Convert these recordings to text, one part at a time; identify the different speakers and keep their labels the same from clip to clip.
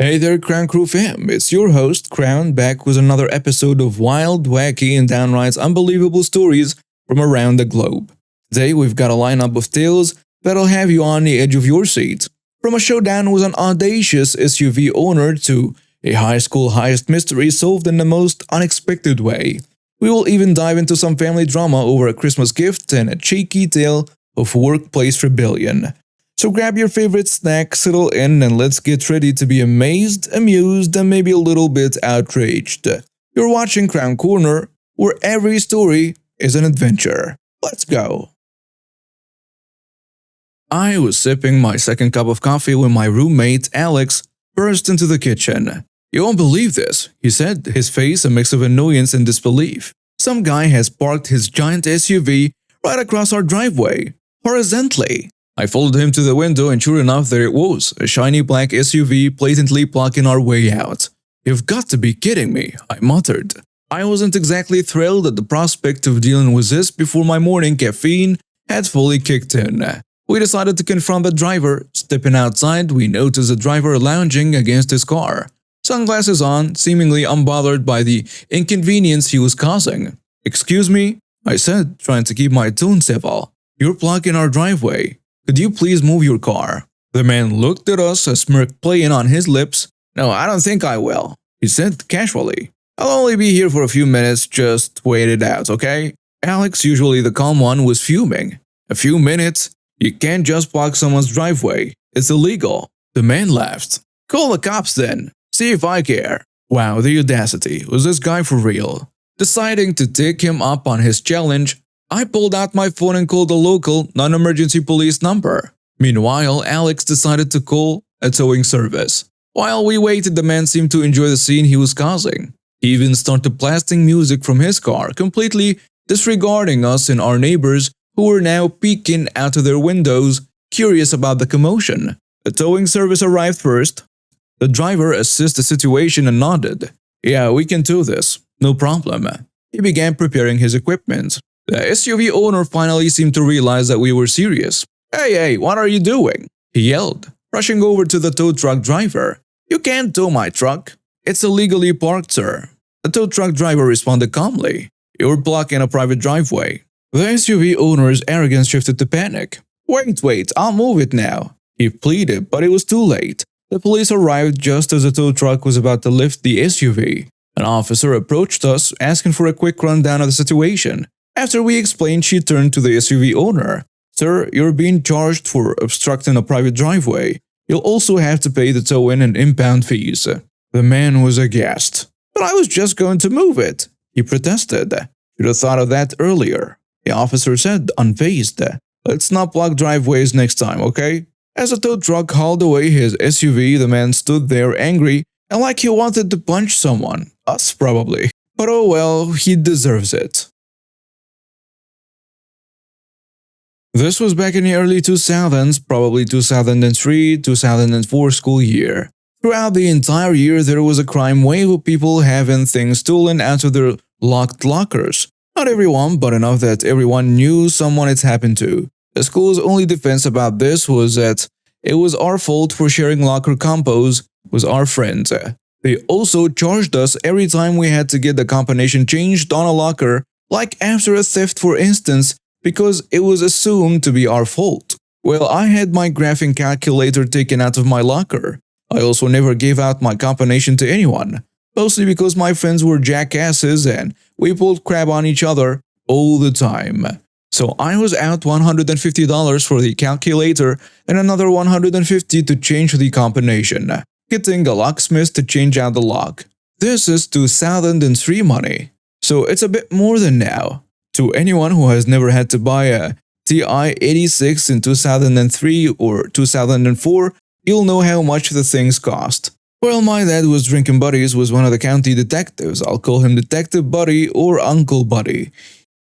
Speaker 1: Hey there, Crown Crew fam. It's your host, Crown, back with another episode of wild, wacky, and downright unbelievable stories from around the globe. Today, we've got a lineup of tales that'll have you on the edge of your seat. From a showdown with an audacious SUV owner to a high school heist mystery solved in the most unexpected way. We will even dive into some family drama over a Christmas gift and a cheeky tale of workplace rebellion. So grab your favorite snack, settle in, and let's get ready to be amazed, amused, and maybe a little bit outraged. You're watching K-Korner, where every story is an adventure. Let's go! I was sipping my second cup of coffee when my roommate, Alex, burst into the kitchen. "You won't believe this," he said, his face a mix of annoyance and disbelief. "Some guy has parked his giant SUV right across our driveway, horizontally." I followed him to the window, and sure enough, there it was, a shiny black SUV blatantly blocking our way out. "You've got to be kidding me," I muttered. I wasn't exactly thrilled at the prospect of dealing with this before my morning caffeine had fully kicked in. We decided to confront the driver. Stepping outside, we noticed the driver lounging against his car, sunglasses on, seemingly unbothered by the inconvenience he was causing. "Excuse me," I said, trying to keep my tone civil. "You're blocking our driveway. Could you please move your car?" The man looked at us, a smirk playing on his lips. "No, I don't think I will," he said casually. "I'll only be here for a few minutes, just wait it out, okay?" Alex, usually the calm one, was fuming. "A few minutes? You can't just block someone's driveway. It's illegal." The man laughed. "Call the cops then. See if I care." Wow, the audacity. Was this guy for real? Deciding to take him up on his challenge, I pulled out my phone and called a local, non-emergency police number. Meanwhile, Alex decided to call a towing service. While we waited, the man seemed to enjoy the scene he was causing. He even started blasting music from his car, completely disregarding us and our neighbors who were now peeking out of their windows, curious about the commotion. The towing service arrived first. The driver assessed the situation and nodded. "Yeah, we can tow this. No problem." He began preparing his equipment. The SUV owner finally seemed to realize that we were serious. Hey, what are you doing?" he yelled, rushing over to the tow truck driver. "You can't tow my truck. It's illegally parked, sir." The tow truck driver responded calmly. "You're blocking a private driveway." The SUV owner's arrogance shifted to panic. Wait, I'll move it now," he pleaded, but it was too late. The police arrived just as the tow truck was about to lift the SUV. An officer approached us, asking for a quick rundown of the situation. After we explained, she turned to the SUV owner. "Sir, you're being charged for obstructing a private driveway. You'll also have to pay the tow-in and impound fees." The man was aghast. "But I was just going to move it," he protested. "Should have thought of that earlier," the officer said, unfazed. "Let's not block driveways next time, okay?" As the tow truck hauled away his SUV, the man stood there angry and like he wanted to punch someone. Us, probably. But oh well, he deserves it. This was back in the early 2000s, probably 2003-2004 school year. Throughout the entire year, there was a crime wave of people having things stolen out of their locked lockers. Not everyone, but enough that everyone knew someone it happened to. The school's only defense about this was that it was our fault for sharing locker combos with our friends. They also charged us every time we had to get the combination changed on a locker, like after a theft for instance, because it was assumed to be our fault. Well, I had my graphing calculator taken out of my locker. I also never gave out my combination to anyone, mostly because my friends were jackasses and we pulled crap on each other all the time. So I was out $150 for the calculator and another $150 to change the combination, getting a locksmith to change out the lock. This is 2003 money, so it's a bit more than now. To anyone who has never had to buy a TI-86 in 2003 or 2004, you'll know how much the things cost. Well, my dad was drinking buddies with one of the county detectives. I'll call him Detective Buddy or Uncle Buddy.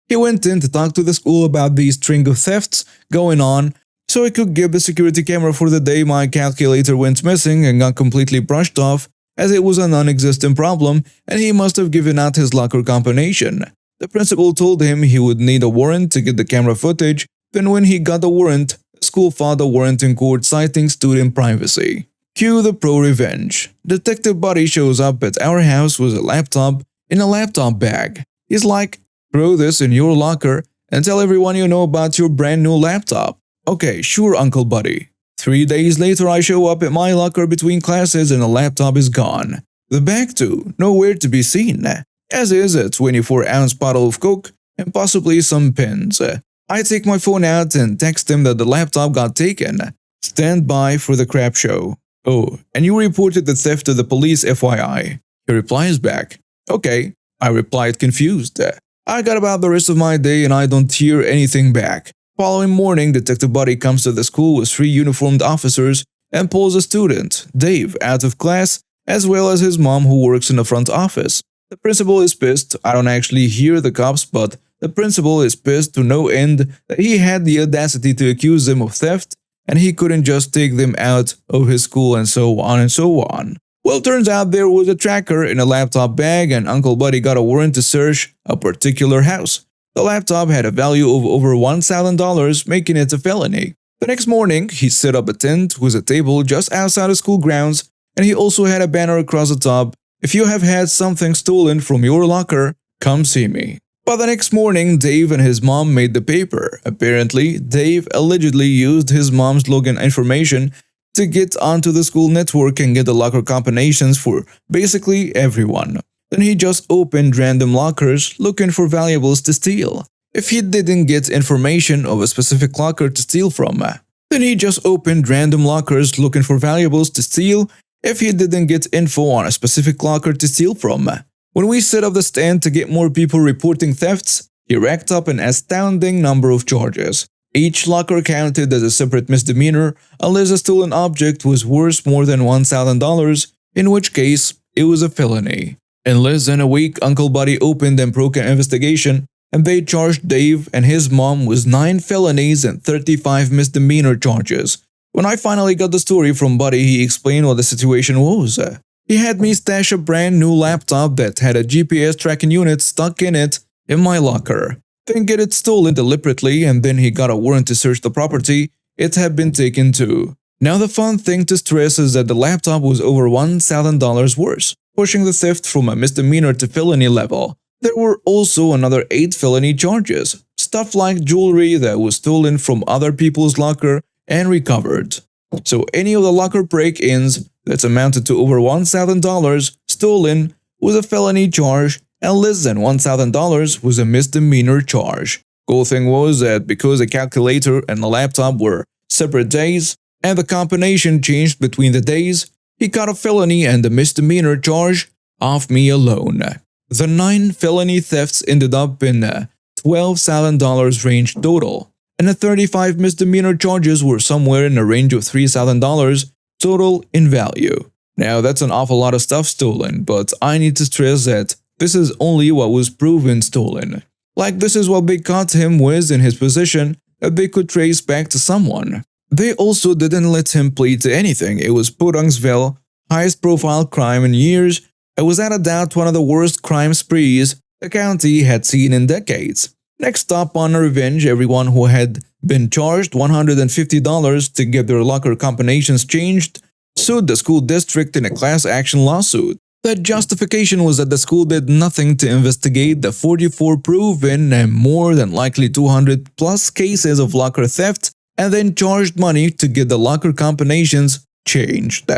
Speaker 1: He went in to talk to the school about the string of thefts going on, so he could give the security camera for the day my calculator went missing and got completely brushed off, as it was a non-existent problem and he must have given out his locker combination. The principal told him he would need a warrant to get the camera footage. Then when he got the warrant, the school filed a warrant in court citing student privacy. Cue the pro revenge. Detective Buddy shows up at our house with a laptop in a laptop bag. He's like, throw this in your locker and tell everyone you know about your brand new laptop. Okay, sure, Uncle Buddy. 3 days later, I show up at my locker between classes and the laptop is gone. The bag too, nowhere to be seen. As is a 24-ounce bottle of Coke and possibly some pens. I take my phone out and text him that the laptop got taken. Stand by for the crap show. Oh, and you reported the theft to the police, FYI. He replies back, okay. I replied confused. I got about the rest of my day and I don't hear anything back. Following morning, Detective Buddy comes to the school with 3 uniformed officers and pulls a student, Dave, out of class, as well as his mom who works in the front office. The principal is pissed. I don't actually hear the cops, but the principal is pissed to no end that he had the audacity to accuse them of theft and he couldn't just take them out of his school and so on and so on. Well, turns out there was a tracker in a laptop bag and Uncle Buddy got a warrant to search a particular house. The laptop had a value of over $1,000, making it a felony. The next morning, he set up a tent with a table just outside the school grounds and he also had a banner across the top. If you have had something stolen from your locker, come see me. But the next morning, Dave and his mom made the paper. Apparently, Dave allegedly used his mom's login information to get onto the school network and get the locker combinations for basically everyone. Then he just opened random lockers looking for valuables to steal. If he didn't get information of a specific locker to steal from, then he just opened random lockers looking for valuables to steal if he didn't get info on a specific locker to steal from. When we set up the stand to get more people reporting thefts, he racked up an astounding number of charges. Each locker counted as a separate misdemeanor unless a stolen object was worth more than $1,000, in which case it was a felony. In less than a week, Uncle Buddy opened and broke an investigation, and they charged Dave and his mom with 9 felonies and 35 misdemeanor charges. When I finally got the story from Buddy, he explained what the situation was. He had me stash a brand new laptop that had a GPS tracking unit stuck in it in my locker, then get it stolen deliberately, and then he got a warrant to search the property it had been taken to. Now the fun thing to stress is that the laptop was over $1,000 worth, pushing the theft from a misdemeanor to felony level. There were also another 8 felony charges, stuff like jewelry that was stolen from other people's locker and recovered. So any of the locker break-ins that amounted to over $1,000 stolen was a felony charge and less than $1,000 was a misdemeanor charge. Cool thing was that because the calculator and the laptop were separate days and the combination changed between the days, he got a felony and a misdemeanor charge off me alone. The 9 felony thefts ended up in a $12,000 range total, and the 35 misdemeanor charges were somewhere in the range of $3,000 total in value. Now that's an awful lot of stuff stolen, but I need to stress that this is only what was proven stolen. Like this is what they caught him with in his possession that they could trace back to someone. They also didn't let him plead to anything. It was Podangsville, highest profile crime in years. It was without a doubt one of the worst crime sprees the county had seen in decades. Next up on revenge, everyone who had been charged $150 to get their locker combinations changed sued the school district in a class action lawsuit. The justification was that the school did nothing to investigate the 44 proven and more than likely 200 plus cases of locker theft and then charged money to get the locker combinations changed.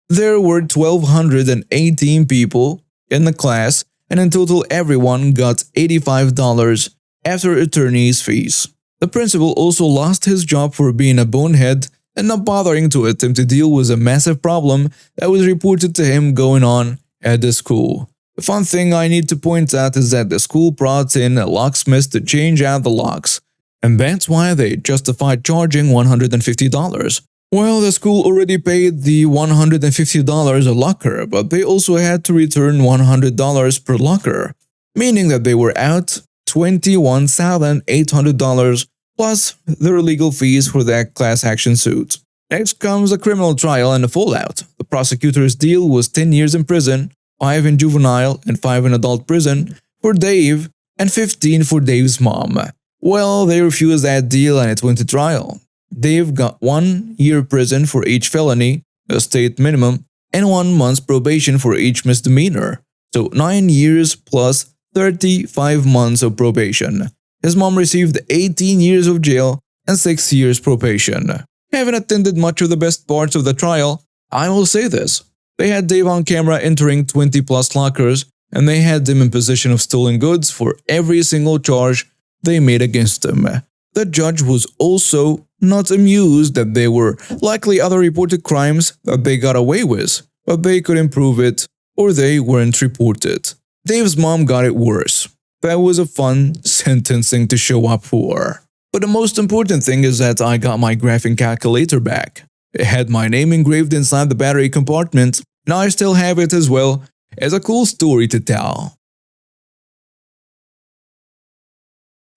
Speaker 1: There were 1,218 people in the class, and in total everyone got $85 after attorney's fees. The principal also lost his job for being a bonehead and not bothering to attempt to deal with a massive problem that was reported to him going on at the school. The fun thing I need to point out is that the school brought in a locksmith to change out the locks, and that's why they justified charging $150. Well, the school already paid the $150 a locker, but they also had to return $100 per locker, meaning that they were out $21,800 plus their legal fees for that class action suit. Next comes the criminal trial and the fallout. The prosecutor's deal was 10 years in prison, 5 in juvenile and 5 in adult prison for Dave, and 15 for Dave's mom. Well, they refused that deal and it went to trial. Dave got 1 year prison for each felony, a state minimum, and 1 month's probation for each misdemeanor. So 9 years plus 35 months of probation. His mom received 18 years of jail and 6 years probation. Haven't attended much of the best parts of the trial. I will say this. They had Dave on camera entering 20 plus lockers, and they had him in possession of stolen goods for every single charge they made against him. The judge was also not amused that there were likely other reported crimes that they got away with, but they couldn't prove it or they weren't reported. Dave's mom got it worse. That was a fun sentencing to show up for. But the most important thing is that I got my graphing calculator back. It had my name engraved inside the battery compartment, and I still have it as well as a cool story to tell.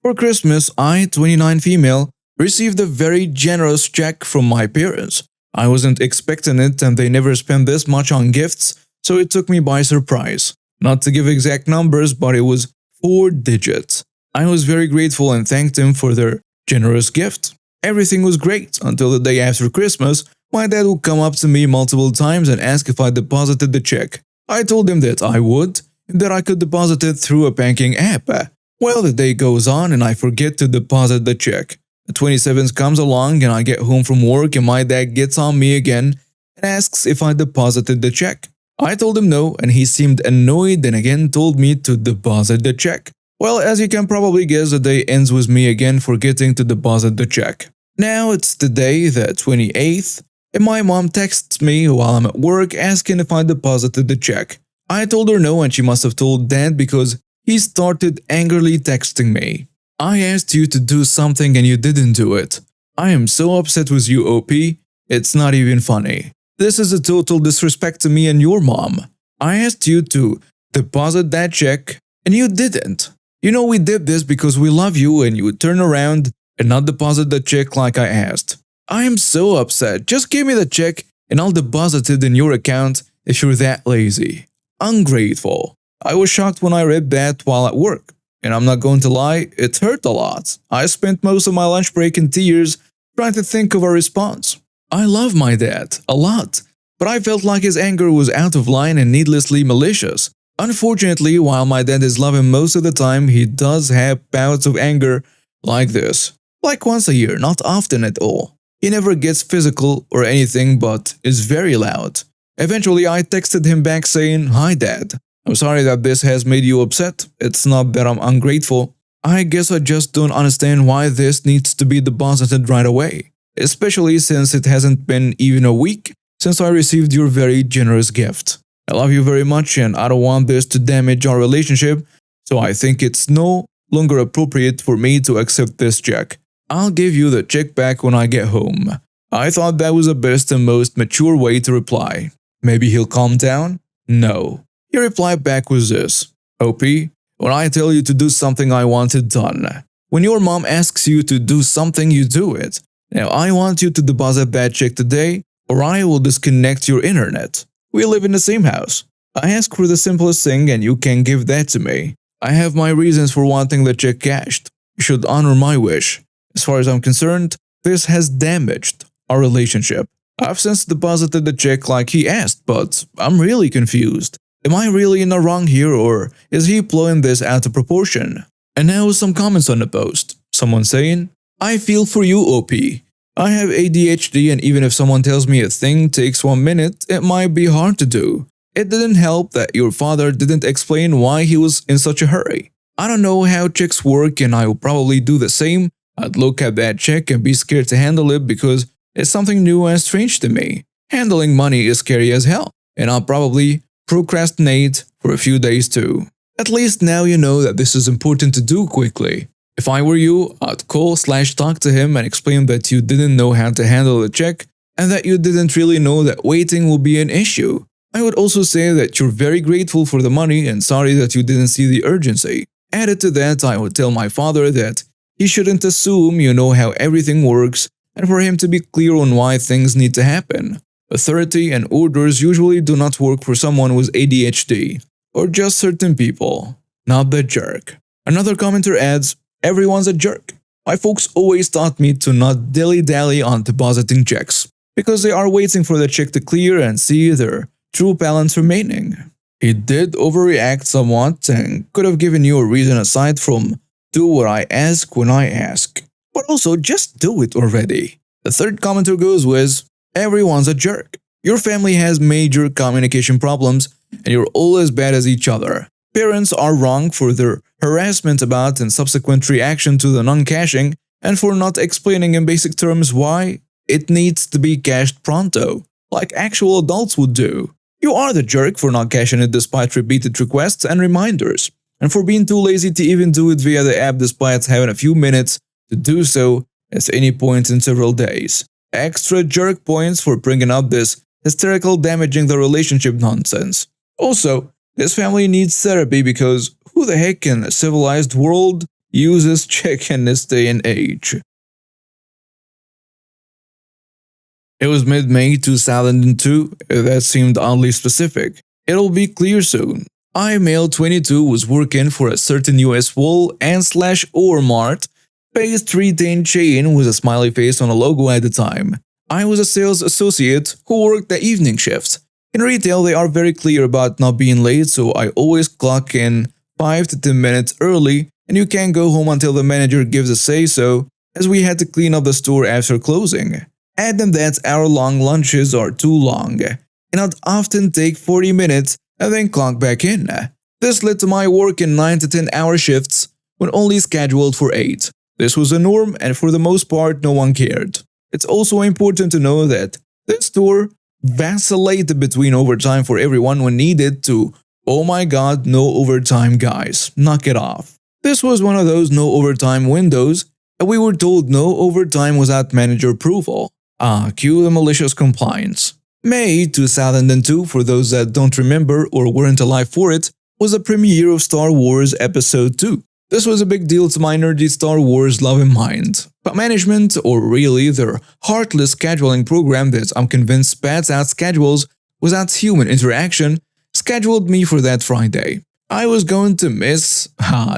Speaker 1: For Christmas, I, 29 female, received a very generous check from my parents. I wasn't expecting it and they never spent this much on gifts, so it took me by surprise. Not to give exact numbers, but it was 4 digits. I was very grateful and thanked them for their generous gift. Everything was great until the day after Christmas. My dad would come up to me multiple times and ask if I deposited the check. I told him that I would, and that I could deposit it through a banking app. Well, the day goes on and I forget to deposit the check. The 27th comes along and I get home from work and my dad gets on me again and asks if I deposited the check. I told him no and he seemed annoyed and again told me to deposit the check. Well, as you can probably guess, the day ends with me again forgetting to deposit the check. Now it's the day, the 28th, and my mom texts me while I'm at work asking if I deposited the check. I told her no and she must have told Dad because he started angrily texting me. I asked you to do something and you didn't do it. I am so upset with you, OP. It's not even funny. This is a total disrespect to me and your mom. I asked you to deposit that check and you didn't. You know we did this because we love you and you would turn around and not deposit the check like I asked. I am so upset. Just give me the check and I'll deposit it in your account if you're that lazy. Ungrateful. I was shocked when I read that while at work. And I'm not going to lie, it hurt a lot. I spent most of my lunch break in tears trying to think of a response. I love my dad a lot, but I felt like his anger was out of line and needlessly malicious. Unfortunately, while my dad is loving most of the time, he does have bouts of anger like this. Like once a year, not often at all. He never gets physical or anything but is very loud. Eventually, I texted him back saying, "Hi Dad. I'm sorry that this has made you upset. It's not that I'm ungrateful. I guess I just don't understand why this needs to be deposited right away. Especially since it hasn't been even a week since I received your very generous gift. I love you very much and I don't want this to damage our relationship, so I think it's no longer appropriate for me to accept this check. I'll give you the check back when I get home." I thought that was the best and most mature way to reply. Maybe he'll calm down? No. He replied back with this: "OP, when I tell you to do something, I want it done. When your mom asks you to do something, you do it. Now I want you to deposit that check today, or I will disconnect your internet. We live in the same house. I ask for the simplest thing and you can give that to me. I have my reasons for wanting the check cashed. You should honor my wish. As far as I'm concerned, this has damaged our relationship. I've since deposited the check like he asked, but I'm really confused. Am I really in the wrong here or is he blowing this out of proportion?" And now some comments on the post. Someone saying, "I feel for you, OP. I have ADHD and even if someone tells me a thing takes 1 minute, it might be hard to do. It didn't help that your father didn't explain why he was in such a hurry. I don't know how checks work and I will probably do the same. I'd look at that check and be scared to handle it because it's something new and strange to me. Handling money is scary as hell, and I'll probably procrastinate for a few days too. At least now you know that this is important to do quickly. If I were you, I'd call/talk to him and explain that you didn't know how to handle the check and that you didn't really know that waiting will be an issue. I would also say that you're very grateful for the money and sorry that you didn't see the urgency. Added to that, I would tell my father that he shouldn't assume you know how everything works and for him to be clear on why things need to happen. Authority and orders usually do not work for someone with ADHD, or just certain people, not the jerk." Another commenter adds, "Everyone's a jerk. My folks always taught me to not dilly-dally on depositing checks. because they are waiting for the check to clear and see their true balance remaining. He did overreact somewhat and could have given you a reason aside from do what I ask when I ask. But also, just do it already. The third commenter goes with, everyone's a jerk. Your family has major communication problems and you're all as bad as each other. Parents are wrong for their harassment about and subsequent reaction to the non-cashing and for not explaining in basic terms why it needs to be cashed pronto, like actual adults would do. You are the jerk for not cashing it despite repeated requests and reminders, and for being too lazy to even do it via the app despite having a few minutes to do so at any point in several days. Extra jerk points for bringing up this hysterical damaging the relationship nonsense. Also, this family needs therapy because who the heck in a civilized world uses check in this day and age? It was mid-May 2002, that seemed oddly specific. It'll be clear soon. I, male 22, was working for a certain US wool and slash ore mart based retail chain with a smiley face on a logo at the time. I was a sales associate who worked the evening shift. In retail, they are very clear about not being late, so I always clock in 5 to 10 minutes early, and you can't go home until the manager gives a say-so, as we had to clean up the store after closing. Add them that hour-long lunches are too long, and I'd often take 40 minutes and then clock back in. This led to my work in 9 to 10 hour shifts when only scheduled for 8. This was a norm and for the most part no one cared. It's also important to know that this store vacillated between overtime for everyone when needed to, oh my god, no overtime guys, knock it off. This was one of those no overtime windows, and we were told no overtime without manager approval. Cue the malicious compliance. May 2002, for those that don't remember or weren't alive for it, was the premiere of Star Wars Episode 2. This was a big deal to my nerdy Star Wars loving mind. But management, or really their heartless scheduling program that I'm convinced spats out schedules without human interaction, scheduled me for that Friday. I was going to miss…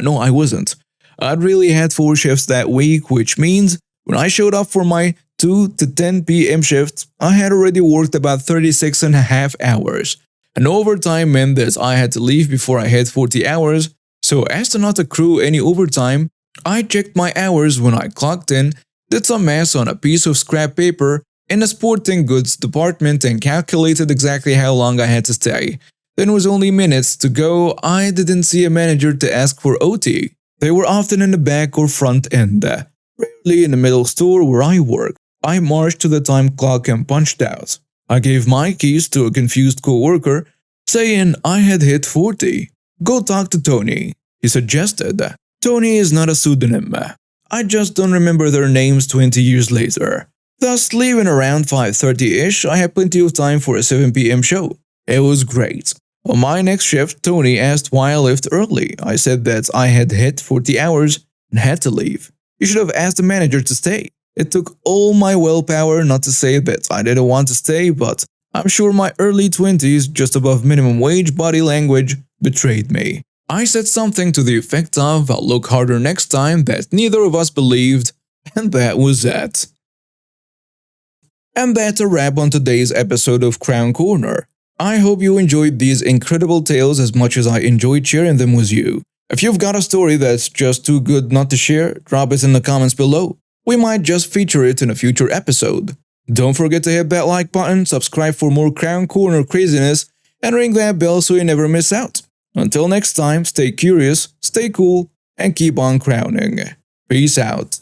Speaker 1: no I wasn't. I'd really had 4 shifts that week, which means when I showed up for my 2 to 10 p.m. shift, I had already worked about 36 and a half hours. And overtime meant that I had to leave before I had 40 hours, so as to not accrue any overtime, I checked my hours when I clocked in, did some math on a piece of scrap paper in the sporting goods department and calculated exactly how long I had to stay. Then with only minutes to go, I didn't see a manager to ask for OT. They were often in the back or front end, rarely in the middle store where I worked. I marched to the time clock and punched out. I gave my keys to a confused co-worker, saying I had hit 40. Go talk to Tony, he suggested. Tony is not a pseudonym. I just don't remember their names 20 years later. Thus, leaving around 5:30-ish, I had plenty of time for a 7 p.m. show. It was great. On my next shift, Tony asked why I left early. I said that I had hit 40 hours and had to leave. You should have asked the manager to stay. It took all my willpower not to say that I didn't want to stay, but I'm sure my early 20s, just above minimum wage body language, betrayed me. I said something to the effect of I'll look harder next time that neither of us believed, and that was that. And that's a wrap on today's episode of K-Korner. I hope you enjoyed these incredible tales as much as I enjoyed sharing them with you. If you've got a story that's just too good not to share, drop it in the comments below. We might just feature it in a future episode. Don't forget to hit that like button, subscribe for more K-Korner craziness, and ring that bell so you never miss out. Until next time, stay curious, stay cool, and keep on crowning. Peace out.